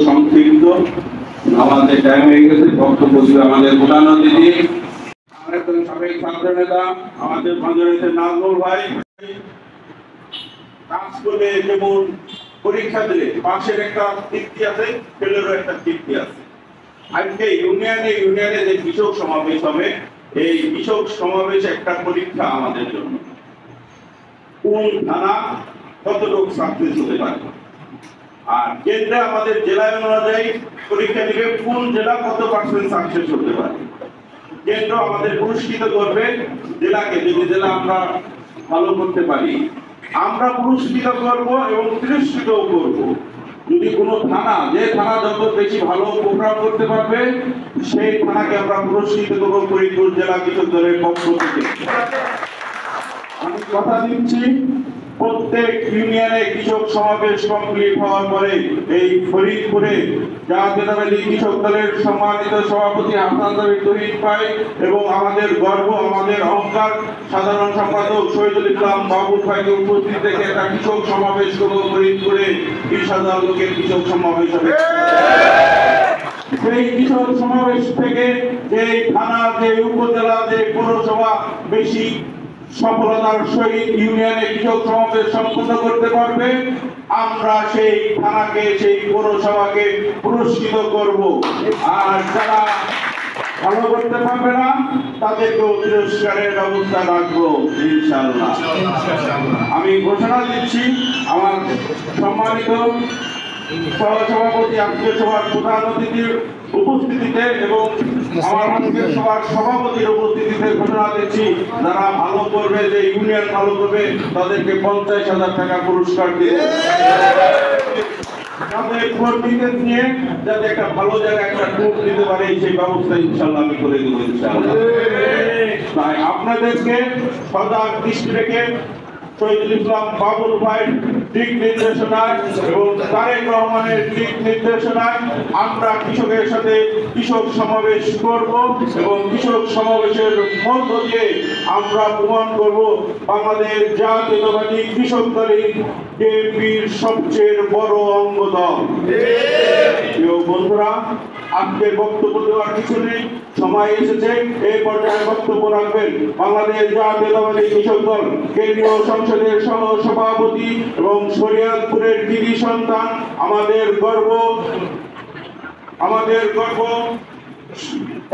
সংক্ষিপ্ত, আমাদের টাইম হয়ে গেছে। বক্তব্য দিবে আমাদের প্রধান অতিথি সাবেক ছাত্র নেতা আমাদের মাঝে নাজমুল ভাই। কাজ করে যেমন পরীক্ষা দিলে পাশের একটা তৃপ্তি আছে, ফেলেরও একটা তৃপ্তি আছে। আজকে ইউনিয়নে যে কৃষক সমাবেশ হবে, এই কৃষক সমাবেশ একটা পরীক্ষা আমাদের জন্য। কোন থানা কতটুকু সাকসেস হতে পারে, আর কেন্দ্রে আমাদের জেলায় অনুযায়ী পরীক্ষা নিবে কোন জেলা কত পার্সেন্ট সাকসেস হতে পারে। কেন্দ্র আমাদের পুরস্কৃত করবে জেলাকে, যদি জেলা আমরা ভালো করতে পারি আমরা পুরস্কৃত করব এবং তিরস্কৃতও করব। যদি কোনো থানা, যে থানা যত বেশি ভালো প্রোগ্রাম করতে পারবে সেই থানাকে আমরা পুরস্কৃত করব ফরিদপুর জেলা কৃষক দলের পক্ষ থেকে। আমি কথা দিচ্ছি, প্রত্যেক ইউনিয়নে কৃষক সমাবেশ কমপ্লিট হওয়ার পরে এই ফরিদপুরে জাতীয়তাবাদী কৃষক দলের সম্মানিত সভাপতি হাসান তৌহিদ ভাই এবং আমাদের গর্ব, আমাদের অহংকার সাধারণ সম্পাদক শহীদুল ইসলাম বাবুল ভাইকে উপস্থিত রেখে একটা কৃষক সমাবেশ করব। ফরিদপুরে 20,000 লোকের কৃষক সমাবেশ হবে। সেই কৃষক সমাবেশ থেকে যে থানা, যে উপজেলা, যে পৌরসভা বেশি সফলতার সহিত ইউনিয়নে কৃষক সমাবেশ সম্পন্ন করতে পারবে, আমরা সেই থানাকে, সেই পৌরসভাকে পুরস্কৃত করব। আর যারা ভালো করতে পারবে না তাদেরকেও পুরস্কারের ব্যবস্থা রাখবো ইনশাআল্লাহ। আমি ঘোষণা দিচ্ছি আমার সম্মানিত সহসভাপতি আজকে সভার প্রধান অতিথির উপস্থিতিতে এবং আমার আজকে সভার সভাপতির উপস্থিতিতে ঘোষণা দিচ্ছি, যারা ভালো করবে, যে ইউনিয়ন ভালো করবে তাদেরকে 50,000 টাকা পুরস্কার দেবে। তাদের কর্মীদের নিয়ে যাতে একটা ভালো জায়গায় একটা ট্যুর দিতে পারে সেই ব্যবস্থা ইনশাআল্লাহ আমি করে দেবো ইনশাআল্লাহ। তাই আপনাদেরকে সজাগ দৃষ্টি রেখে শহীদুল ইসলাম বাবুল ভাই দিক নির্দেশনায় এবং তারেক রহমানের দিক নির্দেশনায় আমরা কৃষকের সাথে কৃষক সমাবেশ করব এবং কৃষক সমাবেশের মধ্য দিয়ে আমরা প্রমাণ করব বাংলাদেশ জাতীয়তাবাদী কৃষক দলের বিএনপির সবচেয়ে বড় অঙ্গ দল। প্রিয় বন্ধুরা, আজকে বক্তব্য দেওয়ার কিছু নেই, সময় এসেছে এই পর্যায়ে বক্তব্য রাখবেন বাংলাদেশ জাতীয়তাবাদী কৃষক দল কেন্দ্রীয় সংসদের সহ সভাপতি এবং শরীয়তপুরের কৃতি সন্তান, আমাদের গর্ব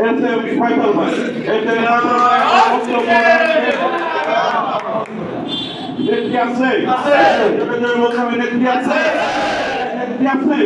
এসএম ফাইসাল ভাই। নেত্রী আছে, নেত্রী আছে, নেত্রী আছে, নেত্রী